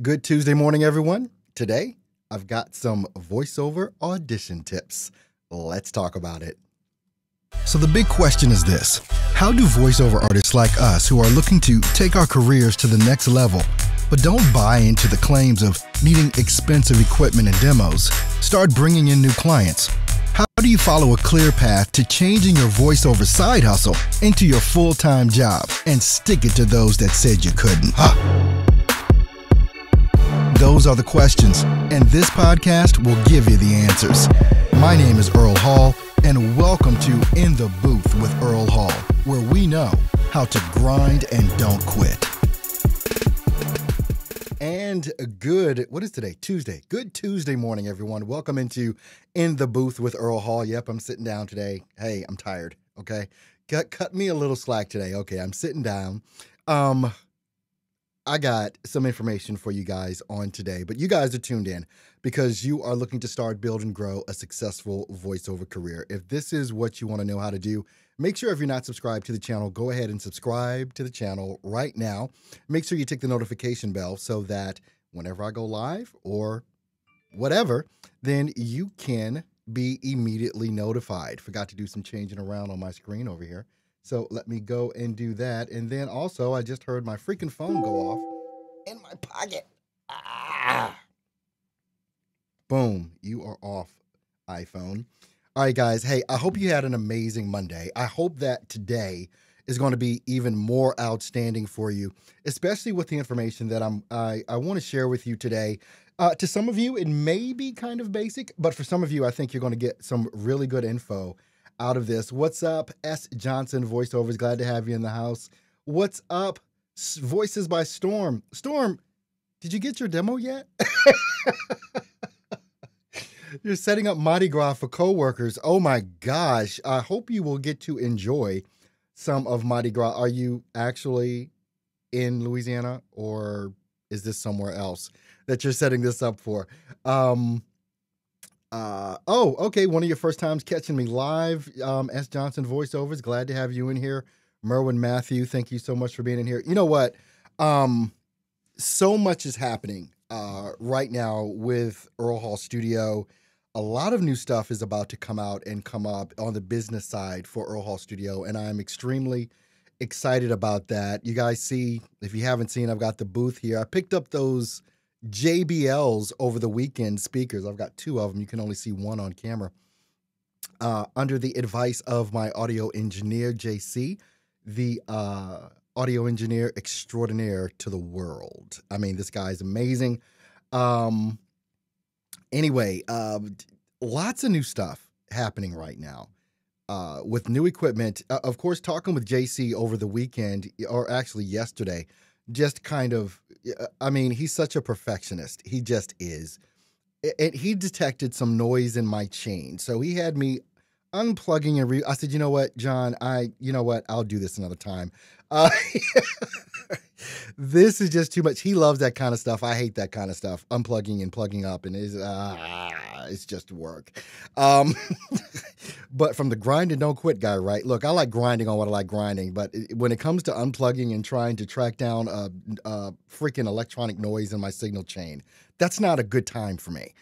Good Tuesday morning, everyone. Today, I've got some voiceover audition tips. Let's talk about it. So the big question is this: how do voiceover artists like us who are looking to take our careers to the next level, but don't buy into the claims of needing expensive equipment and demos, start bringing in new clients? How do you follow a clear path to changing your voiceover side hustle into your full-time job and stick it to those that said you couldn't? Those are the questions, and this podcast will give you the answers. My name is Earl Hall, and welcome to In the Booth with Earl Hall, where we know how to grind and don't quit. And what is today? Tuesday. Good Tuesday morning, everyone. Welcome into In the Booth with Earl Hall. Yep, I'm sitting down today. Hey, I'm tired, okay? Cut me a little slack today. Okay, I'm sitting down. I got some information for you guys on today, but you guys are tuned in because you are looking to start, build, and grow a successful voiceover career. If this is what you want to know how to do, make sure if you're not subscribed to the channel, go ahead and subscribe to the channel right now. Make sure you tick the notification bell so that whenever I go live or whatever, then you can be immediately notified. Forgot to do some changing around on my screen over here. So let me go and do that. And then also, I just heard my freaking phone go off in my pocket. Boom. You are off, iPhone. All right, guys. Hey, I hope you had an amazing Monday. I hope that today is going to be even more outstanding for you, especially with the information that I want to share with you today. To some of you, it may be kind of basic, but for some of you, I think you're going to get some really good info out of this. What's up, S. Johnson Voiceovers? Glad to have you in the house. What's up, Voices by Storm? Storm, did you get your demo yet? You're setting up Mardi Gras for coworkers. Oh my gosh. I hope you will get to enjoy some of Mardi Gras. Are you actually in Louisiana, or is this somewhere else that you're setting this up for? Oh, okay. One of your first times catching me live. S. Johnson Voiceovers. Glad to have you in here. Merwin Matthew, thank you so much for being in here. You know what? So much is happening right now with Earl Hall Studio. A lot of new stuff is about to come out and come up on the business side for Earl Hall Studio, and I'm extremely excited about that. You guys see, if you haven't seen, I've got the booth here. I picked up those JBLs over the weekend speakers. I've got two of them. You can only see one on camera. Under the advice of my audio engineer, JC, the audio engineer extraordinaire to the world. I mean, this guy's amazing. Anyway, lots of new stuff happening right now with new equipment. Of course, talking with JC over the weekend, or actually yesterday, just kind of, I mean, he's such a perfectionist. He just is. He detected some noise in my chain. So he had me unplugging and I said, you know what, John, you know what, I'll do this another time. This is just too much. He loves that kind of stuff. I hate that kind of stuff. Unplugging and plugging up, and it's just work. But from the grind and don't quit guy, right? Look, I like grinding on what I like grinding, but when it comes to unplugging and trying to track down a freaking electronic noise in my signal chain, that's not a good time for me.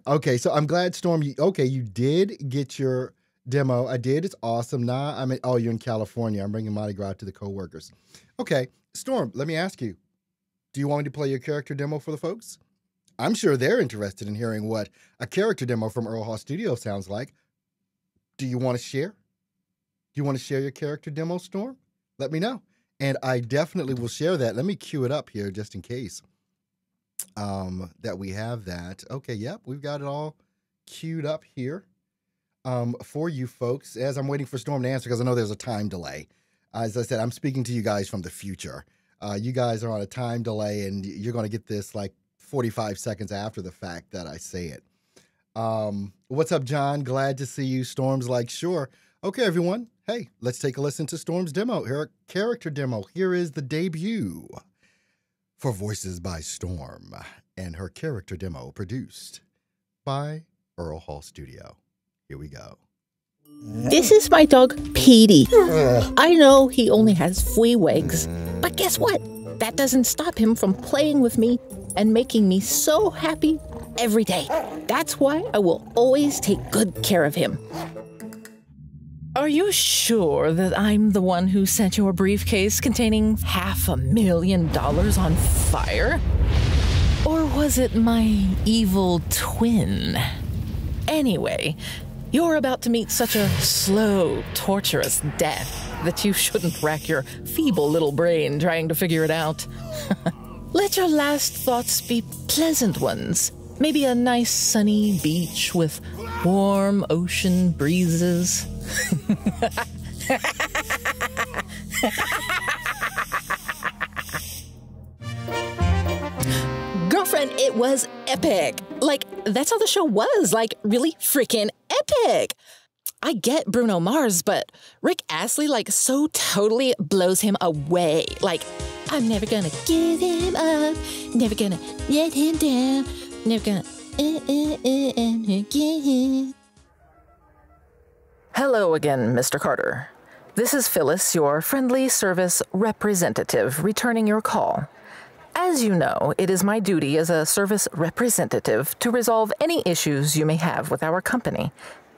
Okay, so I'm glad, Storm, you did get your demo. I did. It's awesome. Nah, you're in California. I'm bringing Mardi Gras to the coworkers. Okay, Storm, let me ask you, do you want me to play your character demo for the folks? I'm sure they're interested in hearing what a character demo from Earl Hall Studio sounds like. Do you want to share? Do you want to share your character demo, Storm? Let me know. And I definitely will share that. Let me cue it up here just in case that we have that. Okay, yep, we've got it all queued up here for you folks as I'm waiting for Storm to answer, because I know there's a time delay. As I said, I'm speaking to you guys from the future. You guys are on a time delay, and you're going to get this like 45 seconds after the fact that I say it. What's up, John? Glad to see you. Storm's like, sure. Okay, everyone. Hey, let's take a listen to Storm's demo. Her character demo. Here is the debut for Voices by Storm, and her character demo produced by Earl Hall Studio. Here we go. This is my dog, Petey. I know he only has 3 legs, but guess what? that doesn't stop him from playing with me and making me so happy every day. That's why I will always take good care of him. Are you sure that I'm the one who set your briefcase containing $500,000 on fire? Or was it my evil twin? Anyway, you're about to meet such a slow, torturous death that you shouldn't rack your feeble little brain trying to figure it out. Let your last thoughts be pleasant ones. Maybe a nice sunny beach with warm ocean breezes. Girlfriend, it was epic. Like, that's how the show was. Like, really freaking epic. I get Bruno Mars, but Rick Astley, like, so totally blows him away. Like, I'm never gonna give him up, never gonna let him down, never gonna get him. Hello again, Mr. Carter. This is Phyllis, your friendly service representative, returning your call. As you know, it is my duty as a service representative to resolve any issues you may have with our company.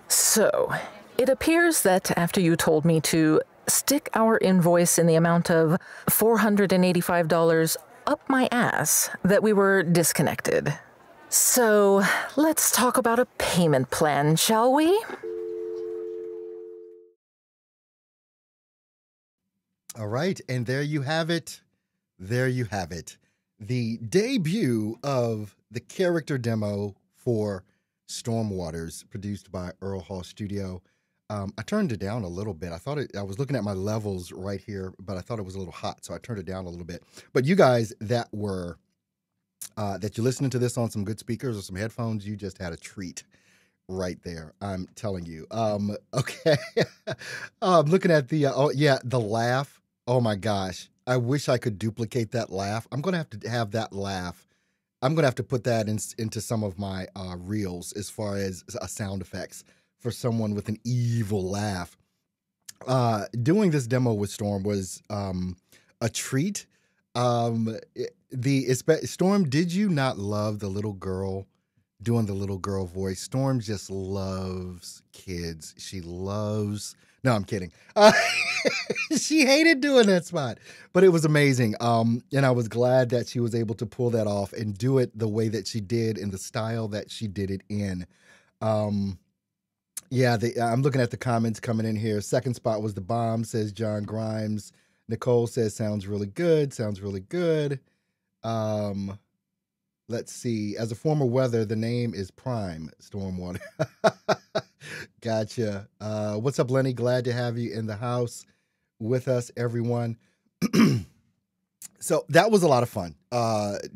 So, it appears that after you told me to stick our invoice in the amount of $485 up my ass, that we were disconnected. So, let's talk about a payment plan, shall we? All right, and there you have it. There you have it. The debut of the character demo for Stormwaters, produced by Earl Hall Studio. I turned it down a little bit. I was looking at my levels right here, but I thought it was a little hot, so I turned it down a little bit. But you guys that you're listening to this on some good speakers or some headphones, you just had a treat right there. I'm telling you. Okay. Looking at the laugh. Oh my gosh. I wish I could duplicate that laugh. I'm going to have that laugh. I'm going to have to put that into some of my reels as far as sound effects for someone with an evil laugh. Doing this demo with Storm was a treat. Storm, did you not love the little girl doing the little girl voice? Storm just loves kids. She loves... No, I'm kidding. She hated doing that spot, but it was amazing. And I was glad that she was able to pull that off and do it the way that she did in the style that she did it in. Yeah, I'm looking at the comments coming in here. Second spot was the bomb, says John Grimes. Nicole says, sounds really good. Sounds really good. Let's see. As a former weather, the name is Prime Stormwater. Gotcha. What's up, Lenny? Glad to have you in the house with us, everyone. So that was a lot of fun,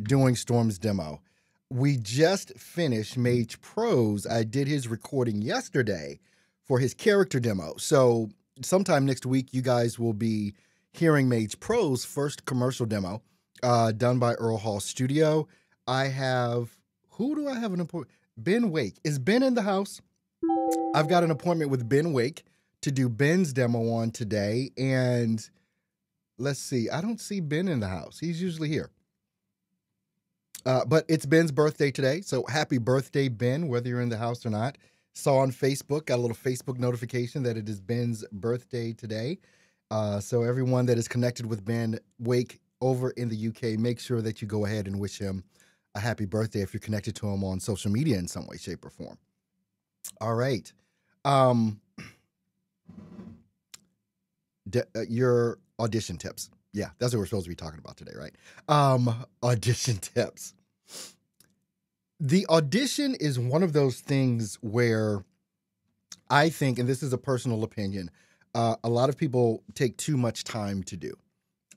doing Storm's demo. We just finished Mage Pro's. I did his recording yesterday for his character demo. So sometime next week, you guys will be hearing Mage Pro's first commercial demo, done by Earl Hall Studio. Who do I have an appointment? Ben Wake. Is Ben in the house? I've got an appointment with Ben Wake to do Ben's demo on today. And let's see. I don't see Ben in the house. He's usually here. But it's Ben's birthday today. So happy birthday, Ben, whether you're in the house or not. Saw on Facebook, got a little Facebook notification that it is Ben's birthday today. So everyone that is connected with Ben Wake over in the UK, make sure that you go ahead and wish him a happy birthday if you're connected to him on social media in some way, shape, or form. All right. Your audition tips. Yeah, that's what we're supposed to be talking about today, right? Audition tips. The audition is one of those things where I think, and this is a personal opinion, a lot of people take too much time to do.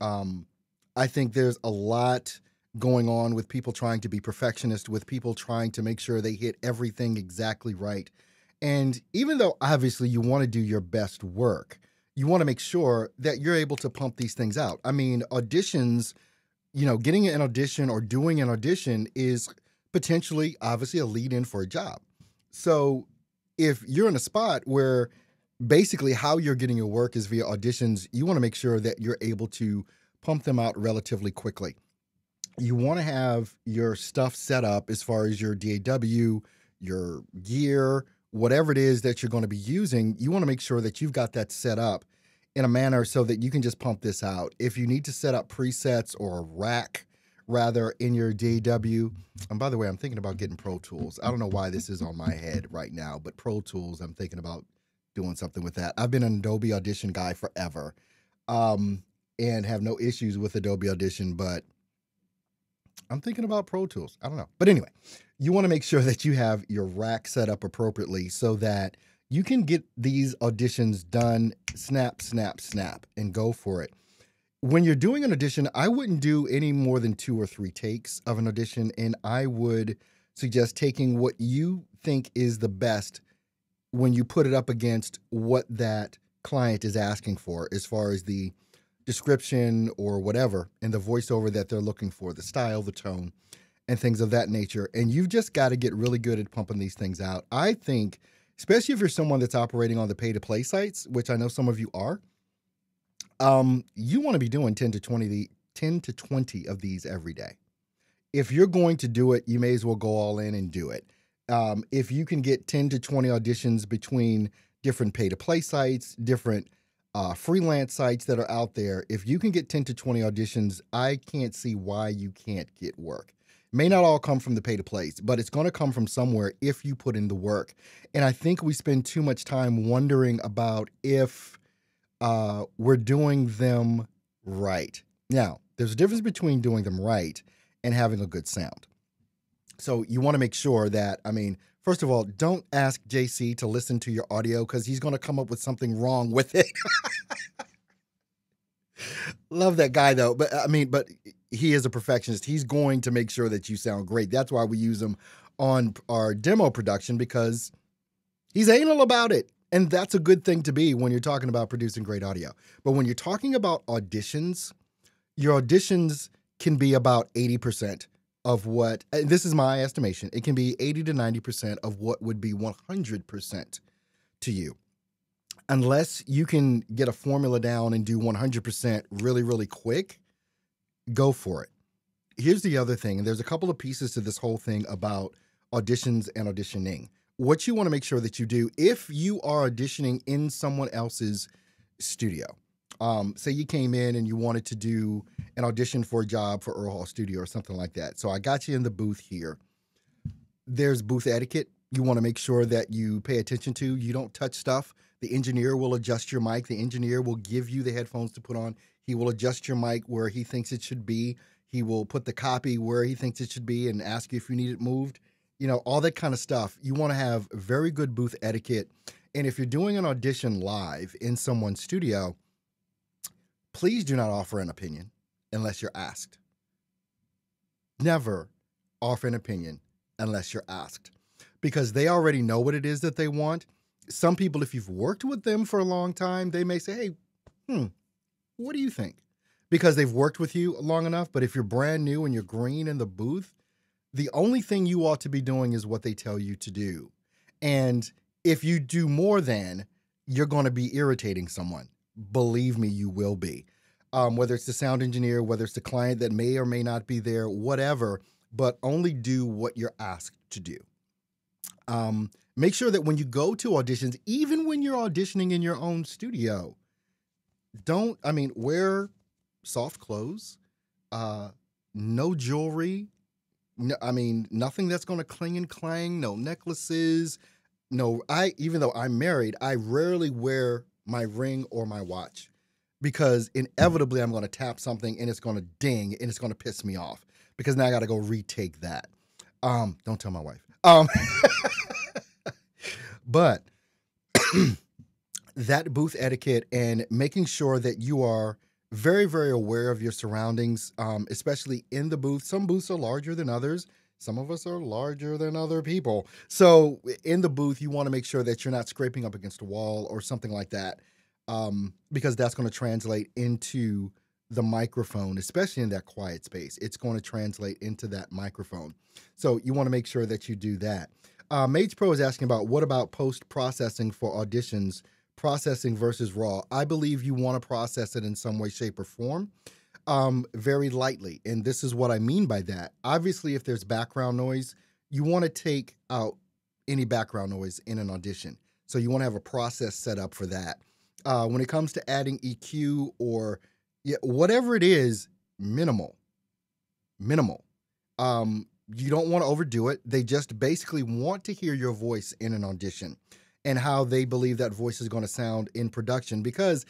I think there's a lot going on with people trying to be perfectionist, with people trying to make sure they hit everything exactly right. And even though obviously you want to do your best work, you want to make sure that you're able to pump these things out. I mean, auditions, getting an audition or doing an audition is potentially, obviously, a lead-in for a job. So if you're in a spot where basically how you're getting your work is via auditions, you want to make sure that you're able to pump them out relatively quickly. You want to have your stuff set up as far as your DAW, your gear, whatever it is that you're going to be using. You want to make sure that you've got that set up in a manner so that you can just pump this out. If you need to set up presets or a rack, rather, in your DAW, and by the way, I'm thinking about getting Pro Tools. I don't know why this is on my head right now, but Pro Tools, I'm thinking about doing something with that. I've been an Adobe Audition guy forever, and have no issues with Adobe Audition, but I'm thinking about Pro Tools. I don't know. But anyway, you want to make sure that you have your rack set up appropriately so that you can get these auditions done, snap, snap, snap, and go for it. When you're doing an audition, I wouldn't do any more than 2 or 3 takes of an audition, and I would suggest taking what you think is the best when you put it up against what that client is asking for as far as the description or whatever and the voiceover that they're looking for, the style, the tone, and things of that nature. And you've just got to get really good at pumping these things out. I think, especially if you're someone that's operating on the pay-to-play sites, which I know some of you are, you want to be doing 10 to 20 of these every day. If you're going to do it, you may as well go all in and do it. If you can get 10 to 20 auditions between different pay-to-play sites, different freelance sites that are out there, if you can get 10 to 20 auditions, I can't see why you can't get work. It may not all come from the pay-to-plays, but it's going to come from somewhere if you put in the work. And I think we spend too much time wondering about if we're doing them right. Now, there's a difference between doing them right and having a good sound. So you want to make sure that, first of all, don't ask JC to listen to your audio because he's going to come up with something wrong with it. Love that guy, though. But he is a perfectionist. He's going to make sure that you sound great. That's why we use him on our demo production, because he's anal about it. And that's a good thing to be when you're talking about producing great audio. But when you're talking about auditions, your auditions can be about 80% of what, and this is my estimation, it can be 80 to 90% of what would be 100% to you. Unless you can get a formula down and do 100% really, really quick, go for it. Here's the other thing, and there's a couple of pieces to this whole thing about auditions and auditioning. What you want to make sure that you do, if you are auditioning in someone else's studio, say you came in and you wanted to do an audition for a job for Earl Hall Studio or something like that. So I got you in the booth here. There's booth etiquette you want to make sure that you pay attention to. You don't touch stuff. The engineer will adjust your mic. The engineer will give you the headphones to put on. He will adjust your mic where he thinks it should be. He will put the copy where he thinks it should be and ask you if you need it moved. You know, all that kind of stuff. You want to have very good booth etiquette. And if you're doing an audition live in someone's studio, please do not offer an opinion unless you're asked. Never offer an opinion unless you're asked, because they already know what it is that they want. Some people, if you've worked with them for a long time, they may say, hey, what do you think? Because they've worked with you long enough. But if you're brand new and you're green in the booth, the only thing you ought to be doing is what they tell you to do. And if you do more than, you're going to be irritating someone. Believe me, you will be. Whether it's the sound engineer, whether it's the client that may or may not be there, whatever, but only do what you're asked to do. Make sure that when you go to auditions, even when you're auditioning in your own studio, wear soft clothes, no jewelry, nothing that's going to cling and clang, no necklaces. No, even though I'm married, I rarely wear my ring or my watch, because inevitably I'm going to tap something and it's going to ding and it's going to piss me off, because now I got to go retake that. Don't tell my wife. But that booth etiquette and making sure that you are very, very aware of your surroundings, especially in the booth. Some booths are larger than others. Some of us are larger than other people. So in the booth, you want to make sure that you're not scraping up against a wall or something like that, because that's going to translate into the microphone, especially in that quiet space. It's going to translate into that microphone. So you want to make sure that you do that. Mage Pro is asking about, what about post-processing for auditions, processing versus raw? I believe you want to process it in some way, shape, or form. very lightly. And this is what I mean by that. Obviously, if there's background noise, you want to take out any background noise in an audition. So you want to have a process set up for that. When it comes to adding EQ or whatever it is, minimal. You don't want to overdo it. They just basically want to hear your voice in an audition and how they believe that voice is going to sound in production. Because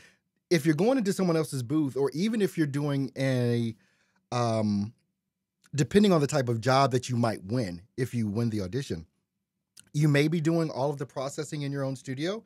if you're going into someone else's booth, or even if you're doing depending on the type of job that you might win, if you win the audition, you may be doing all of the processing in your own studio.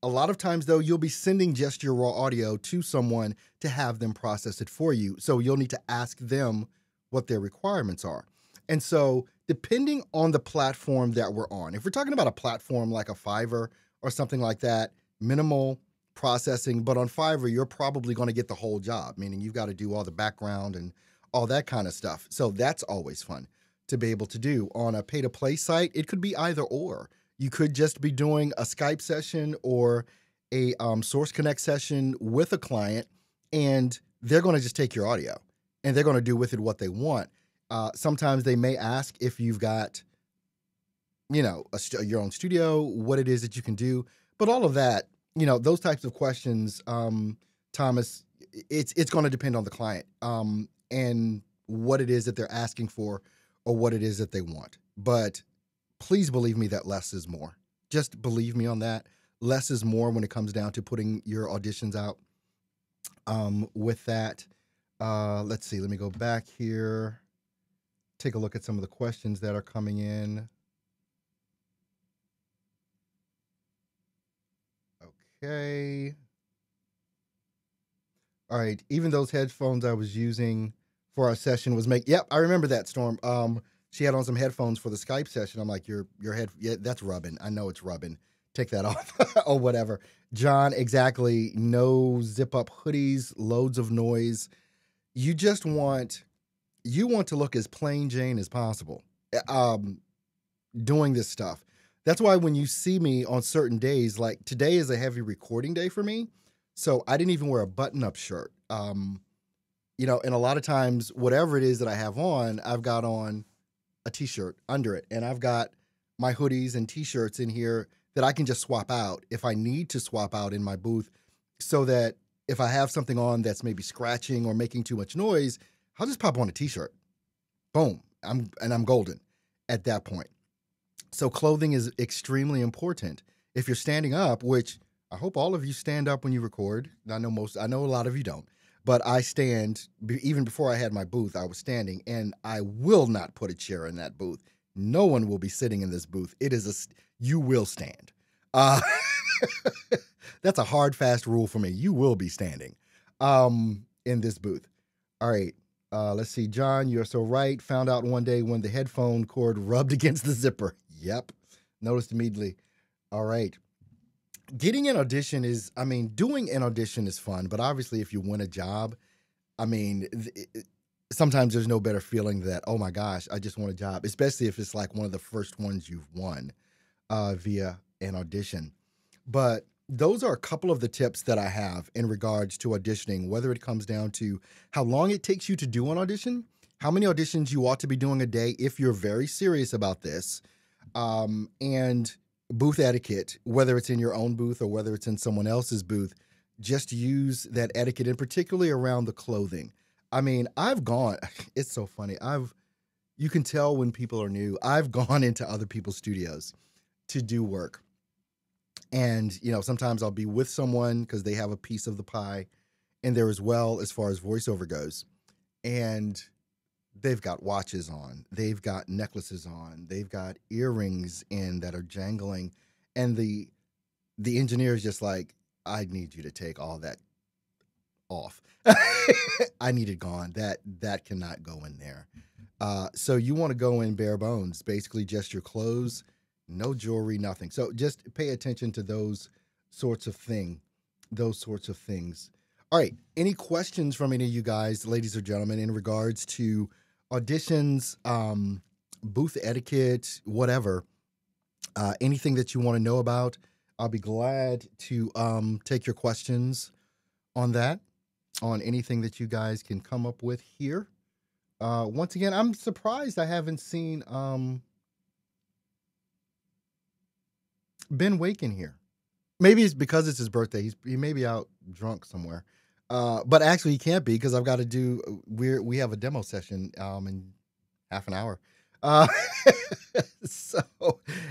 A lot of times, though, you'll be sending just your raw audio to someone to have them process it for you. So you'll need to ask them what their requirements are. And so depending on the platform that we're on, if we're talking about a platform like a Fiverr or something like that, minimal processing, but on Fiverr, you're probably going to get the whole job, meaning you've got to do all the background and all that kind of stuff. So that's always fun to be able to do. On a pay-to-play site, it could be either or. You could just be doing a Skype session or a Source Connect session with a client, and they're going to just take your audio and they're going to do with it what they want. Sometimes they may ask if you've got, your own studio, what it is that you can do. But all of that, those types of questions, Thomas, it's going to depend on the client and what it is that they're asking for or what it is that they want. But please believe me that less is more. Just believe me on that. Less is more when it comes down to putting your auditions out. With that, let's see. Let me go back here. Take a look at some of the questions that are coming in. Okay. All right. Even those headphones I was using for our session was Yep, I remember that, Storm. She had on some headphones for the Skype session. I'm like, your head, yeah, that's rubbing. I know it's rubbing. Take that off or whatever. John, exactly. No zip up hoodies, loads of noise. You want to look as plain Jane as possible doing this stuff. That's why when you see me on certain days, like today is a heavy recording day for me, so I didn't even wear a button-up shirt. And a lot of times, whatever it is that I have on, I've got on a t-shirt under it, and I've got my hoodies and t-shirts in here that I can just swap out if I need to swap out in my booth, so that if I have something on that's maybe scratching or making too much noise, I'll just pop on a t-shirt. Boom. I'm golden at that point. So clothing is extremely important. If you're standing up, which I hope all of you stand up when you record. I know a lot of you don't, but I stand. Even before I had my booth, I was standing, and I will not put a chair in that booth. No one will be sitting in this booth. You will stand. That's a hard, fast rule for me. You will be standing in this booth. All right. Let's see. John, you're so right. Found out one day when the headphone cord rubbed against the zipper. Yep. Noticed immediately. All right. Doing an audition is fun, but obviously if you win a job, sometimes there's no better feeling that, oh my gosh, I just won a job, especially if it's like one of the first ones you've won via an audition. But those are a couple of the tips that I have in regards to auditioning, whether it comes down to how long it takes you to do an audition, how many auditions you ought to be doing a day if you're very serious about this, and booth etiquette, whether it's in your own booth or whether it's in someone else's booth. Just use that etiquette, and particularly around the clothing. It's so funny. You can tell when people are new. I've gone into other people's studios to do work. And, sometimes I'll be with someone because they have a piece of the pie in there as well as far as voiceover goes. And they've got watches on. They've got necklaces on. They've got earrings in that are jangling. And the engineer is just like, I need you to take all that off. I need it gone. That cannot go in there. So you want to go in bare bones, basically just your clothes, no jewelry, nothing. So just pay attention to those sorts of things. All right. Any questions from any of you guys, ladies or gentlemen, in regards to auditions, booth etiquette, whatever, anything that you want to know about? I'll be glad to take your questions on that. on anything that you guys can come up with here. Once again, I'm surprised I haven't seen Ben Wake in here. Maybe it's because it's his birthday. He may be out drunk somewhere. But actually he can't be because I've got to do we have a demo session in half an hour. So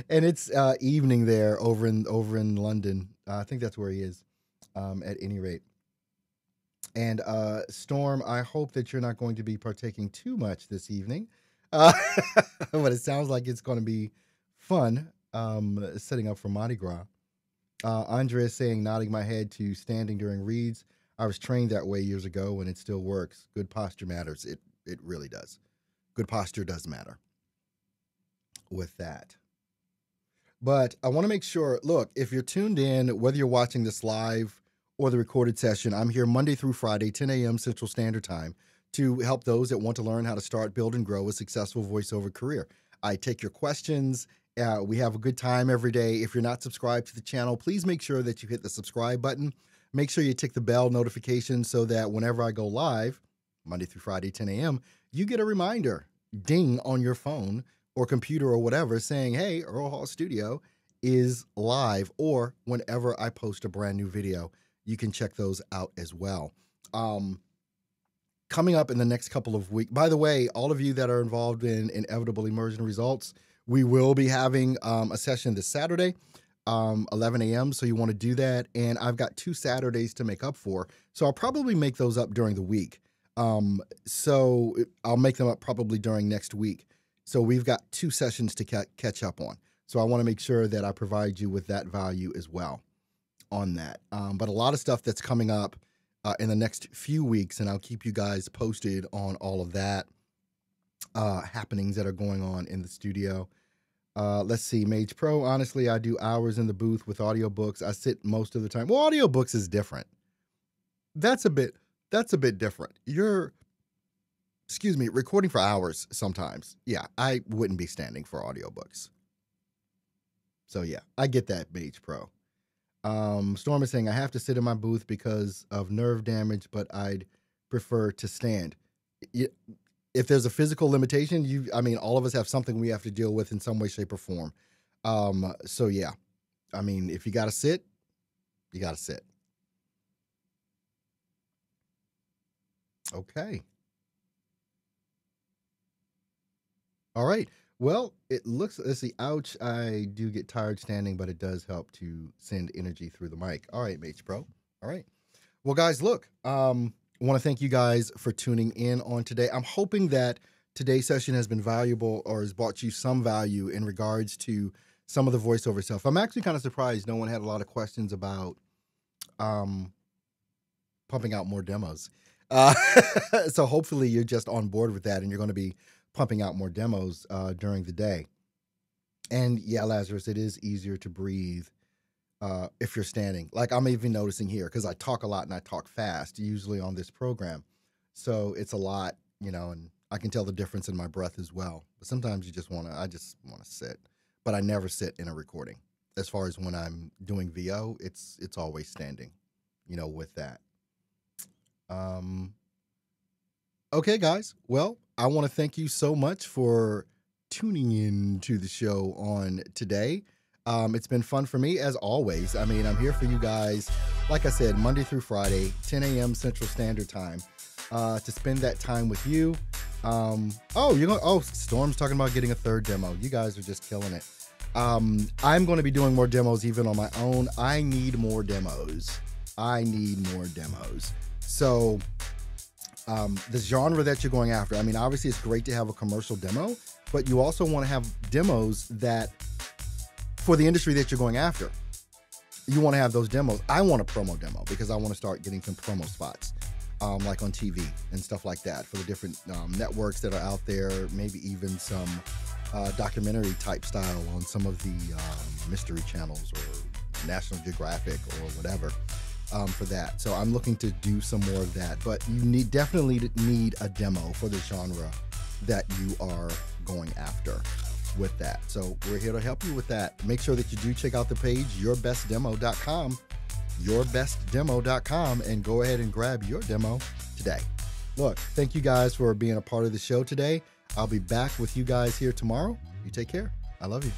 and it's evening there over in London. I think that's where he is at any rate. And Storm, I hope that you're not going to be partaking too much this evening. But it sounds like it's going to be fun setting up for Mardi Gras. Andrea is saying, nodding my head to standing during reads. I was trained that way years ago and it still works. Good posture matters. It really does. Good posture does matter with that. But I want to make sure, look, if you're tuned in, whether you're watching this live or the recorded session, I'm here Monday through Friday, 10 a.m. Central Standard Time, to help those that want to learn how to start, build, and grow a successful voiceover career. I take your questions. We have a good time every day. If you're not subscribed to the channel, please make sure that you hit the subscribe button. Make sure you tick the bell notification so that whenever I go live, Monday through Friday, 10 a.m., you get a reminder, ding on your phone or computer or whatever, saying, hey, Earl Hall Studio is live, or whenever I post a brand new video, you can check those out as well. Coming up in the next couple of weeks, by the way, all of you that are involved in Inevitable Immersion Results, we will be having a session this Saturday, 11 a.m. So you want to do that. And I've got 2 Saturdays to make up for. So I'll probably make those up during the week. So I'll make them up probably during next week. So we've got 2 sessions to catch up on. So I want to make sure that I provide you with that value as well on that. But a lot of stuff that's coming up in the next few weeks, and I'll keep you guys posted on all of that happenings that are going on in the studio. Let's see, Mage Pro. Honestly, I do hours in the booth with audiobooks. I sit most of the time. Well, audiobooks is different. That's a bit different. You're, excuse me, recording for hours sometimes. Yeah, I wouldn't be standing for audiobooks. So yeah, I get that, Mage Pro. Storm is saying, I have to sit in my booth because of nerve damage, but I'd prefer to stand. If there's a physical limitation, I mean, all of us have something we have to deal with in some way, shape, or form. So yeah, I mean, if you got to sit, you got to sit. Okay. All right. Well, it looks, let's see, ouch, I do get tired standing, but it does help to send energy through the mic. All right, Mage Pro. All right. Well, guys, look, I want to thank you guys for tuning in on today. I'm hoping that today's session has been valuable or has brought you some value in regards to some of the voiceover stuff. I'm actually kind of surprised no one had a lot of questions about pumping out more demos. So hopefully you're just on board with that and you're going to be pumping out more demos during the day. And yeah, Lazarus, it is easier to breathe if you're standing. Like I'm even noticing here, because I talk a lot and I talk fast, usually on this program. So it's a lot, you know, and I can tell the difference in my breath as well. But sometimes I just want to sit. But I never sit in a recording. As far as when I'm doing VO, it's always standing, you know, with that. Okay, guys. Well, I want to thank you so much for tuning in to the show on today. It's been fun for me, as always. I mean, I'm here for you guys, like I said, Monday through Friday, 10 a.m. Central Standard Time, to spend that time with you. Storm's talking about getting a 3rd demo. You guys are just killing it. I'm going to be doing more demos even on my own. I need more demos. So the genre that you're going after, I mean, obviously it's great to have a commercial demo, but you also want to have demos that for the industry that you're going after. You want to have those demos. I want a promo demo because I want to start getting some promo spots, like on TV and stuff like that for the different networks that are out there, maybe even some documentary type style on some of the mystery channels or National Geographic or whatever. For that. So I'm looking to do some more of that, but you definitely need a demo for the genre that you are going after with that. So we're here to help you with that. Make sure that you do check out the page, yourbestdemo.com, yourbestdemo.com and go ahead and grab your demo today. Look, thank you guys for being a part of the show today. I'll be back with you guys here tomorrow. You take care. I love you.